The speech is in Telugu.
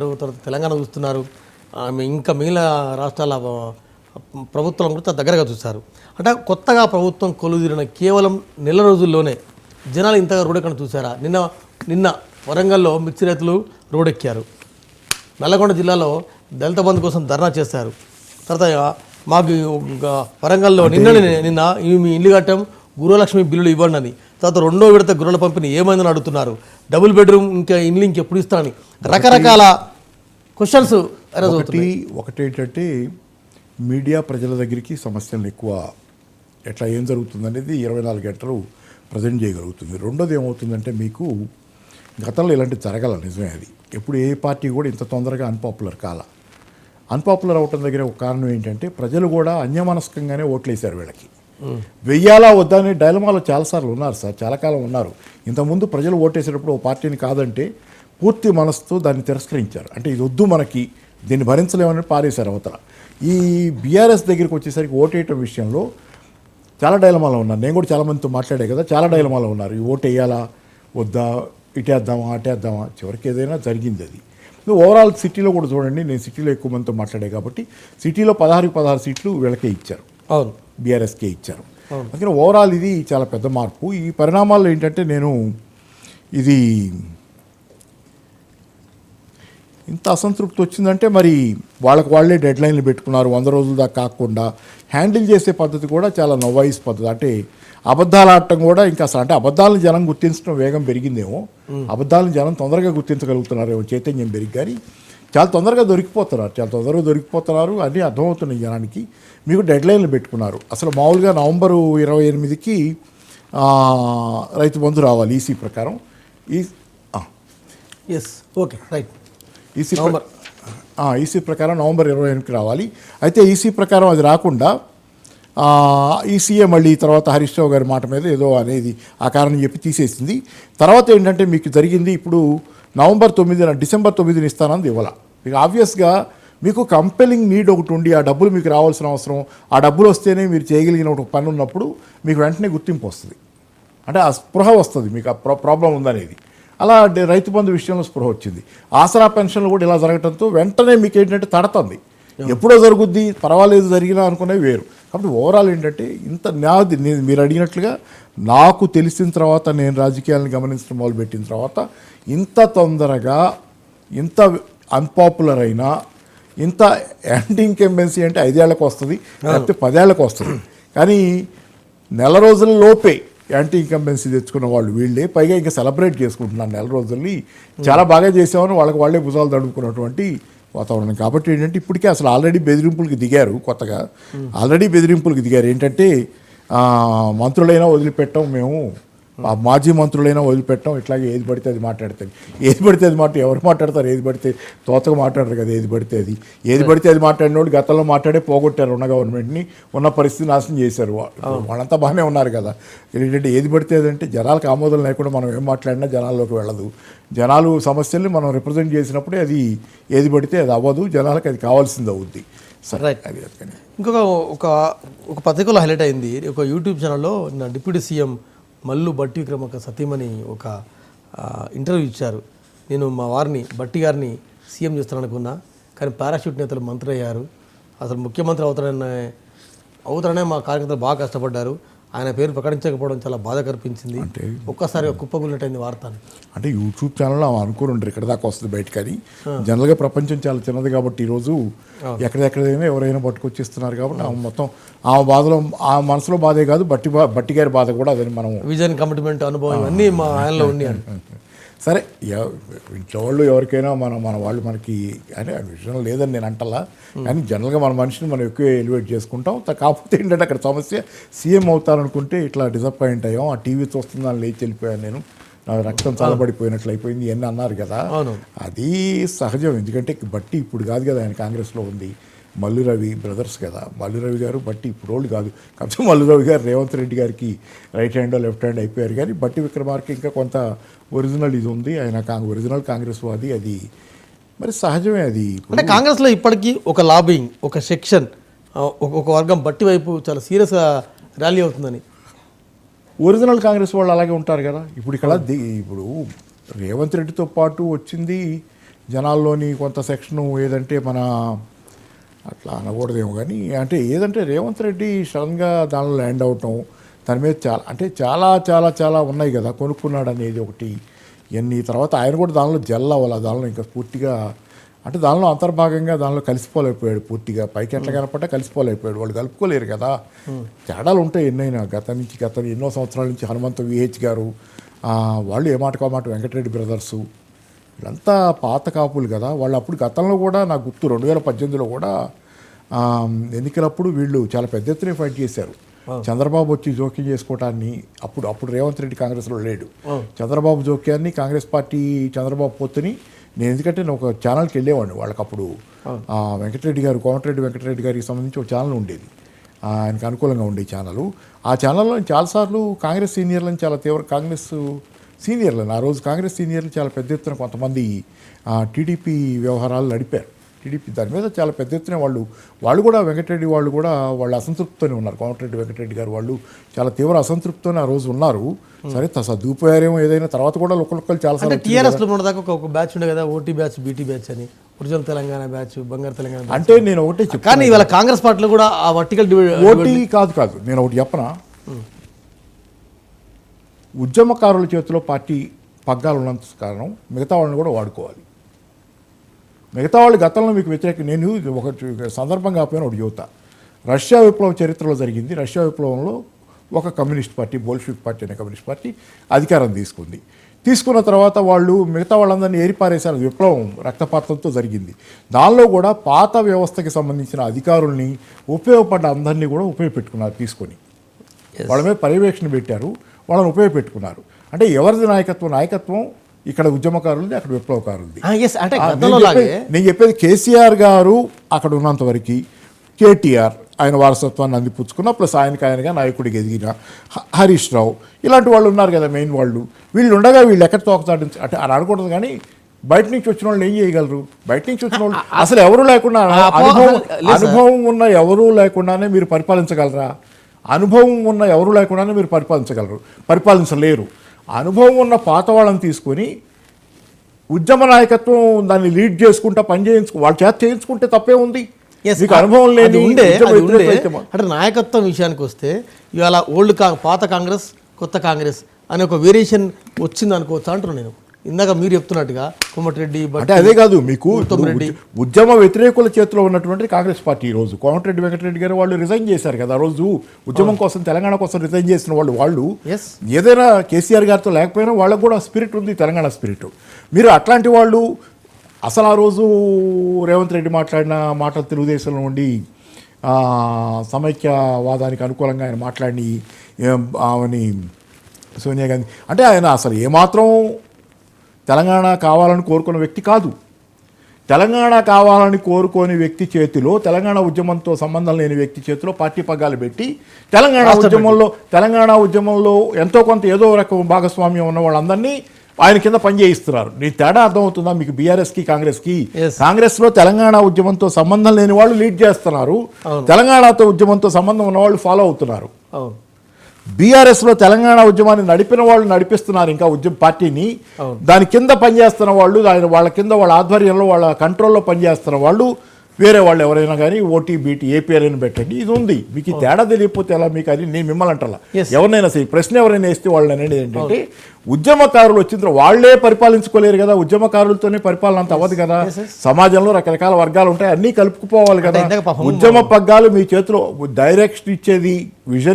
తర్వాత తెలంగాణ చూస్తున్నారు, ఇంకా మిగిలిన రాష్ట్రాల ప్రభుత్వం కూడా దగ్గరగా చూస్తారు. అంటే కొత్తగా ప్రభుత్వం కొలుదిరిన కేవలం నెల రోజుల్లోనే జనాలు ఇంతగా రోడ్డెక్కడం చూసారా? నిన్న వరంగల్లో మిర్చి రైతులు రోడ్డెక్కారు. నల్లగొండ జిల్లాలో దళిత బంధు కోసం ధర్నా చేశారు. తర్వాత మాకు వరంగల్లో నిన్న మీ ఇల్లు కట్టాం, గృహలక్ష్మి బిల్లులు ఇవ్వండి అని. తర్వాత రెండో విడత గృహాల పంపిణీ ఏమైందని అడుగుతున్నారు. డబుల్ బెడ్రూమ్ ఇంకా ఇండ్లు ఇంకెప్పుడు ఇస్తారని రకరకాల క్వశ్చన్స్. ఒకటేంటంటే మీడియా ప్రజల దగ్గరికి సమస్యలను ఎక్కువ ఎట్లా ఏం జరుగుతుంది అనేది 24 గంటలు ప్రజెంట్ చేయగలుగుతుంది. రెండోది ఏమవుతుందంటే, మీకు గతంలో ఇలాంటివి జరగాల, నిజమే అది. ఎప్పుడు ఏ పార్టీ కూడా ఇంత తొందరగా అన్పాపులర్ అన్పాపులర్ అవటం దగ్గర ఒక కారణం ఏంటంటే, ప్రజలు కూడా అన్యమనస్కంగానే ఓట్లేశారు వీళ్ళకి. వెయ్యాలా వద్దా అనే డైలమాలో చాలాసార్లు ఉన్నారు సార్, చాలా కాలం ఉన్నారు. ఇంతకుముందు ప్రజలు ఓటేసేటప్పుడు ఓ పార్టీని కాదంటే పూర్తి మనసుతో దాన్ని తిరస్కరించారు. అంటే ఇది వద్దు, మనకి దీన్ని భరించలేమని పారేశారు అవతల. ఈ బీఆర్ఎస్ దగ్గరికి వచ్చేసరికి ఓటేయటం విషయంలో చాలా డైలమాలో ఉన్నారు. నేను కూడా చాలామందితో మాట్లాడే కదా, చాలా డైలమాలో ఉన్నారు. ఈ ఓటు వేయాలా వద్దా, ఇటేద్దామా అటేద్దామా, చివరికి ఏదైనా జరిగింది అది. ఓవరాల్ సిటీలో కూడా చూడండి, నేను సిటీలో ఎక్కువ మందితో మాట్లాడే కాబట్టి సిటీలో 16 సీట్లు వీళ్ళకే ఇచ్చారు, అవును, బీఆర్ఎస్కే ఇచ్చారు. అందుకని ఓవరాల్ ఇది చాలా పెద్ద మార్పు. ఈ పరిణామాల్లో ఏంటంటే, నేను ఇది ఇంత అసంతృప్తి వచ్చిందంటే మరి వాళ్ళే డెడ్ లైన్లు పెట్టుకున్నారు. 100 రోజుల దాకా కాకుండా హ్యాండిల్ చేసే పద్ధతి కూడా చాలా నోవైస్ పద్ధతి. అంటే అబద్ధాలు ఆడటం కూడా ఇంకా అసలు, అంటే అబద్ధాలను జనం గుర్తించడం వేగం పెరిగిందేమో, అబద్ధాలను జనం తొందరగా గుర్తించగలుగుతున్నారేమో, చైతన్యం పెరిగి. కానీ చాలా తొందరగా దొరికిపోతున్నారు అని అర్థమవుతున్నాయి జనానికి. మీకు డెడ్ లైన్లు పెట్టుకున్నారు. అసలు మామూలుగా నవంబరు 28కి రైతు బంధు రావాలి ఈసీ ప్రకారం. Okay, right. ఈసీ ప్రకారం నవంబర్ 28కి రావాలి. అయితే ఈసీ ప్రకారం అది రాకుండా ఈసీఏ మళ్ళీ తర్వాత హరీష్ రావు గారి మాట మీద ఏదో అనేది ఆ కారణం చెప్పి తీసేసింది. తర్వాత ఏంటంటే మీకు జరిగింది, ఇప్పుడు డిసెంబర్ 9ని ఇస్తానని ఇవ్వాల. మీకు ఆబ్వియస్గా మీకు కంపెలింగ్ నీడ్ ఒకటి ఉండి ఆ డబ్బులు మీకు రావాల్సిన అవసరం, ఆ డబ్బులు వస్తేనే మీరు చేయగలిగిన ఒక పని ఉన్నప్పుడు మీకు వెంటనే గుర్తింపు వస్తుంది. అంటే ఆ స్పృహ వస్తుంది, మీకు ఆ ప్రాబ్లం ఉందనేది. అలా రైతు బంధు విషయంలో స్పృహ వచ్చింది. ఆసరా పెన్షన్లు కూడా ఇలా జరగడంతో వెంటనే మీకు ఏంటంటే తడుతుంది. ఎప్పుడో జరుగుద్ది, పర్వాలేదు జరిగినా అనుకునేవి వేరు. కాబట్టి ఓవరాల్ ఏంటంటే ఇంత మీరు అడిగినట్లుగా నాకు తెలిసిన తర్వాత, నేను రాజకీయాలను గమనించడం మొదలుపెట్టిన తర్వాత, ఇంత తొందరగా ఇంత అన్పాపులర్ అయినా, ఇంత యాంటీ ఇన్కంబెన్సీ అంటే 5 ఏళ్లకు వస్తుంది, లేకపోతే 10 ఏళ్లకు వస్తుంది. కానీ నెల రోజుల లోపే యాంటీ ఇన్కంబెన్సీ తెచ్చుకున్న వాళ్ళు వీళ్ళే. పైగా ఇంకా సెలబ్రేట్ చేసుకుంటున్నారు నెల రోజుల్ని. చాలా బాగా చేసామని వాళ్ళే భుజాలు తడుపుకున్నటువంటి వాతావరణం. కాబట్టి ఏంటంటే ఇప్పటికే అసలు ఆల్రెడీ బెదిరింపులకి దిగారు. కొత్తగా ఆల్రెడీ బెదిరింపులకి దిగారు. ఏంటంటే మంత్రులైనా వదిలిపెట్టాం మేము, మాజీ మంత్రులైనా వదిలిపెట్టాం, ఇట్లాగే ఏది పడితే అది మాట్లాడతారు. ఎవరు మాట్లాడతారు? ఏది పడితే తోతగా మాట్లాడరు కదా. ఏది పడితే అది మాట్లాడిన వాళ్ళు గతంలో మాట్లాడే పోగొట్టారు ఉన్న గవర్నమెంట్ని, ఉన్న పరిస్థితి నాశనం చేశారు. వాళ్ళంతా బాగానే ఉన్నారు కదా. ఏంటంటే ఏది పడితే అదంటే జనాలకు ఆమోదం లేకుండా మనం ఏం మాట్లాడినా జనాల్లోకి వెళ్ళదు. జనాలు సమస్యల్ని మనం రిప్రజెంట్ చేసినప్పుడే అది ఏది పడితే అది అవ్వదు, జనాలకు అది కావాల్సింది అవుద్ది. సరే, అది ఇంకొక ఒక పత్రికలో హైలైట్ అయింది, ఒక యూట్యూబ్ ఛానల్లో డిప్యూటీ సీఎం మల్లు బట్టి విక్రమార్క సతీమణి ఒక ఇంటర్వ్యూ ఇచ్చారు. నేను మా వారిని బట్టి గారిని సీఎం చేస్తాననుకున్నా, కానీ పారాషూట్ నేతలు మంత్రి అయ్యారు. అసలు ముఖ్యమంత్రి అవుతారనే మా కార్యకర్తలు బాగా కష్టపడ్డారు. ఆయన పేరు ప్రకటించకపోవడం చాలా బాధ కనిపించింది. అంటే ఒక్కసారి కుప్పగుల్లటైంది వార్త. అంటే యూట్యూబ్ ఛానల్ అనుకుని ఉంటారు ఇక్కడ దాకా వస్తుంది బయట. కానీ జనరల్గా ప్రపంచం చాలా చిన్నది కాబట్టి ఈరోజు ఎక్కడెక్కడైనా ఎవరైనా పట్టుకొచ్చిస్తున్నారు కాబట్టి మొత్తం ఆ బాధలో, ఆ మనసులో బాధే కాదు, బట్టి గారి బాధ కూడా అదని మనం విజన్ కమిట్మెంట్ అనుభవం అన్నీ మా ఆయనలో ఉన్నాయి. సరే, ఇంట్లో వాళ్ళు ఎవరికైనా మన వాళ్ళు మనకి అంటే ఆ విషయం లేదని నేను అంటలా. కానీ జనరల్గా మన మనిషిని మనం ఎక్కువ ఎలివేట్ చేసుకుంటాం. కాకపోతే ఏంటంటే అక్కడ సమస్య, సీఎం అవుతారనుకుంటే ఇట్లా డిసప్పాయింట్ అయ్యాం, ఆ టీవీ చూస్తుందని లేచి వెళ్ళిపోయాను నేను, నా రక్తం చల్లబడిపోయినట్లు అయిపోయింది ఇవన్నీ అన్నారు కదా. అది సహజం. ఎందుకంటే బట్టి ఇప్పుడు కాదు కదా ఆయన కాంగ్రెస్లో ఉంది, మల్లు రవి బ్రదర్స్ కదా. మల్లు రవి గారు బట్టి ఇప్పుడు వాళ్ళు కాదు. కాకపోతే మల్లు రవి గారు రేవంత్ రెడ్డి గారికి రైట్ హ్యాండ్ లెఫ్ట్ హ్యాండ్ అయిపోయారు. కానీ బట్టి విక్రమార్క ఇంకా కొంత ఒరిజినల్ ఇది ఉంది, ఆయన ఒరిజినల్ కాంగ్రెస్ వాది. అది మరి సహజమే. అది అంటే కాంగ్రెస్లో ఇప్పటికీ ఒక లాబింగ్, ఒక సెక్షన్, ఒక వర్గం బట్టి వైపు చాలా సీరియస్గా ర్యాలీ అవుతుందని. ఒరిజినల్ కాంగ్రెస్ వాళ్ళు అలాగే ఉంటారు కదా. ఇప్పుడు రేవంత్ రెడ్డితో పాటు వచ్చింది జనాల్లోని కొంత సెక్షను ఏదంటే మన అట్లా అనకూడదేమో కానీ అంటే ఏదంటే రేవంత్ రెడ్డి సడన్గా దానిలో ల్యాండ్ అవటం దాని మీద చాలా అంటే చాలా చాలా చాలా ఉన్నాయి కదా, కొనుక్కున్నాడు అనేది ఒకటి ఇవన్నీ. తర్వాత ఆయన కూడా దానిలో జల్ అవ్వాలి, దానిలో ఇంకా పూర్తిగా అంటే దానిలో అంతర్భాగంగా దానిలో కలిసిపోలేకపోయాడు పూర్తిగా. పైకి ఎట్లా కనపడ్డా కలిసిపోలేకపోయాడు, వాళ్ళు కలుపుకోలేరు కదా. తేడాలు ఉంటాయి ఎన్నైనా, గత ఎన్నో సంవత్సరాల నుంచి హనుమంత విహెచ్ గారు వాళ్ళు ఏ మాటకో మాట వెంకటరెడ్డి బ్రదర్సు వీళ్ళంతా పాత కాపులు కదా. వాళ్ళు అప్పుడు గతంలో కూడా నాకు గుర్తు 2018లో కూడా ఎన్నికలప్పుడు వీళ్ళు చాలా పెద్ద ఎత్తున ఫైట్ చేశారు. చంద్రబాబు వచ్చి జోక్యం చేసుకోవటాన్ని అప్పుడు రేవంత్ రెడ్డి కాంగ్రెస్లో లేడు. చంద్రబాబు జోక్యాన్ని కాంగ్రెస్ పార్టీ చంద్రబాబు పొత్తుని నేను ఎందుకంటే నేను ఒక ఛానల్కి వెళ్ళేవాడిని వాళ్ళకి అప్పుడు వెంకటరెడ్డి గారు కోమటిరెడ్డి వెంకటరెడ్డి గారికి సంబంధించి ఒక ఛానల్ ఉండేది, ఆయనకు అనుకూలంగా ఉండే ఛానల్. ఆ ఛానల్లో చాలాసార్లు కాంగ్రెస్ సీనియర్లను చాలా కాంగ్రెస్ సీనియర్లను ఆ రోజు కాంగ్రెస్ సీనియర్లు చాలా పెద్ద ఎత్తున కొంతమంది టీడీపీ వ్యవహారాలు నడిపారు. టీడీపీ దాని మీద చాలా పెద్ద ఎత్తున వాళ్ళు కూడా వెంకటరెడ్డి వాళ్ళు కూడా వాళ్ళు అసంతృప్తితోనే ఉన్నారు. కోమటిరెడ్డి వెంకటరెడ్డి గారు వాళ్ళు చాలా తీవ్ర అసంతృప్తితోనే ఆ రోజు ఉన్నారు. సరే సర్దుకుపోయారేమో ఏదైనా, తర్వాత కూడా ఒకళ్ళు చాలా టీఆర్ఎస్లో ఉన్నదాకా ఒక బ్యాచ్ ఉండే కదా, ఓటీ బ్యాచ్ బీటీ బ్యాచ్ అని, ఒరిజినల్ తెలంగాణ బ్యాచ్, బంగారు తెలంగాణ. అంటే నేను ఒకటే చెప్పాను, కానీ ఇవాళ కాంగ్రెస్ పార్టీలో కూడా ఆ వర్టికల్ ఓటీ కాదు నేను ఒకటి చెప్పనా, ఉద్యమకారుల చేతిలో పార్టీ పగ్గాలు ఉన్నంత కారణం మిగతా వాళ్ళని కూడా వాడుకోవాలి. మిగతా వాళ్ళు గతంలో మీకు వ్యతిరేక నేను ఒక సందర్భంగా కాకపోయినా ఒకటి యువత రష్యా విప్లవం చరిత్రలో జరిగింది. రష్యా విప్లవంలో ఒక కమ్యూనిస్ట్ పార్టీ, బోల్షివిక్ పార్టీ అనే కమ్యూనిస్ట్ పార్టీ అధికారం తీసుకున్న తర్వాత వాళ్ళు మిగతా వాళ్ళందరినీ ఏరిపారేశారు. విప్లవం రక్తపాతంతో జరిగింది. దానిలో కూడా పాత వ్యవస్థకి సంబంధించిన అధికారుల్ని ఉపయోగపడ్డ అందరినీ కూడా ఉపయోగపెట్టుకున్నారు, తీసుకొని వాళ్ళ మీద పర్యవేక్షణ పెట్టారు, వాళ్ళని ఉపయోగపెట్టుకున్నారు. అంటే ఎవరిది నాయకత్వం ఇక్కడ ఉద్యమకారులది, అక్కడ విప్లవకారులది. నేను చెప్పేది కేసీఆర్ గారు అక్కడ ఉన్నంత వరకు, కేటీఆర్ ఆయన వారసత్వాన్ని అందిపుచ్చుకున్న ప్లస్ ఆయనగా నాయకుడికి ఎదిగిన హరీష్ రావు ఇలాంటి వాళ్ళు ఉన్నారు కదా మెయిన్ వాళ్ళు. వీళ్ళు ఉండగా వీళ్ళు ఎక్కడ తోకతాడు అంటే అని అనకూడదు, కానీ బయట నుంచి వచ్చిన వాళ్ళు ఏం చేయగలరు? బయట నుంచి వచ్చిన వాళ్ళు అసలు ఎవరు లేకుండా అనుభవం ఉన్న ఎవరూ లేకుండానే మీరు పరిపాలించగలరా? అనుభవం ఉన్న ఎవరు లేకుండానే మీరు పరిపాలించలేరు. అనుభవం ఉన్న పాత వాళ్ళని తీసుకొని ఉద్యమ నాయకత్వం దాన్ని లీడ్ చేసుకుంటా వాళ్ళ చేత చేయించుకుంటే తప్పే ఉంది. మీకు అనుభవం లేదు అంటే నాయకత్వం విషయానికి వస్తే ఇవాళ పాత కాంగ్రెస్ కొత్త కాంగ్రెస్ అనే ఒక వేరియేషన్ వచ్చింది అనుకోవచ్చు అంటున్నాను నేను. ఇందాక మీరు చెప్తున్నట్టుగా కోమటిరెడ్డి అంటే అదే కాదు, మీకు ఉద్యమ వ్యతిరేకుల చేతిలో ఉన్నటువంటి కాంగ్రెస్ పార్టీ ఈ రోజు కోమటిరెడ్డి వెంకటరెడ్డి గారు వాళ్ళు రిజైన్ చేశారు కదా. ఆ రోజు ఉద్యమం కోసం తెలంగాణ కోసం రిజైన్ చేసిన వాళ్ళు ఏదైనా కేసీఆర్ గారితో లేకపోయినా వాళ్ళకు కూడా స్పిరిట్ ఉంది, తెలంగాణ స్పిరిట్. మీరు అట్లాంటి వాళ్ళు అసలు ఆ రోజు రేవంత్ రెడ్డి మాట్లాడిన మాటలు తెలుగుదేశంలో ఉండి సమైక్యవాదానికి అనుకూలంగా ఆయన మాట్లాడి ఆమెని సోనియా గాంధీ అంటే ఆయన అసలు ఏమాత్రం తెలంగాణ కావాలని కోరుకున్న వ్యక్తి కాదు. తెలంగాణ కావాలని కోరుకోని వ్యక్తి చేతిలో, తెలంగాణ ఉద్యమంతో సంబంధం లేని వ్యక్తి చేతిలో పార్టీ పగ్గాలు పెట్టి తెలంగాణ ఉద్యమంలో ఎంతో కొంత ఏదో రకం భాగస్వామ్యం ఉన్న వాళ్ళందరినీ ఆయన కింద పనిచేయిస్తున్నారు. నీ తేడా అర్థమవుతుందా మీకు? బీఆర్ఎస్కి కాంగ్రెస్లో తెలంగాణ ఉద్యమంతో సంబంధం లేని వాళ్ళు లీడ్ చేస్తున్నారు, తెలంగాణతో ఉద్యమంతో సంబంధం ఉన్న వాళ్ళు ఫాలో అవుతున్నారు. బీఆర్ఎస్లో తెలంగాణ ఉద్యమాన్ని నడిపిన వాళ్ళు నడిపిస్తున్నారు ఇంకా ఉద్యమ పార్టీని. దాని కింద పనిచేస్తున్న వాళ్ళు, వాళ్ళ కింద వాళ్ళ ఆధ్వర్యంలో వాళ్ళ కంట్రోల్లో పనిచేస్తున్న వాళ్ళు వేరే వాళ్ళు ఎవరైనా కానీ ఓటీ బీటీ ఏపీఎల్ని పెట్టండి, ఇది ఉంది. మీకు ఈ తేడా తెలియకపోతే ఎలా మీకు? అది నేను మిమ్మల్ని అంటారా, ఎవరినైనా సరే ప్రశ్న ఎవరైనా వేస్తే వాళ్ళు అనేది ఏంటంటే ఉద్యమకారులు వచ్చిన తర్వాత వాళ్లే పరిపాలించుకోలేరు కదా, ఉద్యమకారులతోనే పరిపాలన అంత అవ్వదు కదా. సమాజంలో రకరకాల వర్గాలు ఉంటాయి, అన్నీ కలుపుకుపోవాలి కదా. ఉద్యమ పగ్గాలు మీ చేతిలో డైరెక్షన్ ఇచ్చేది, విజన్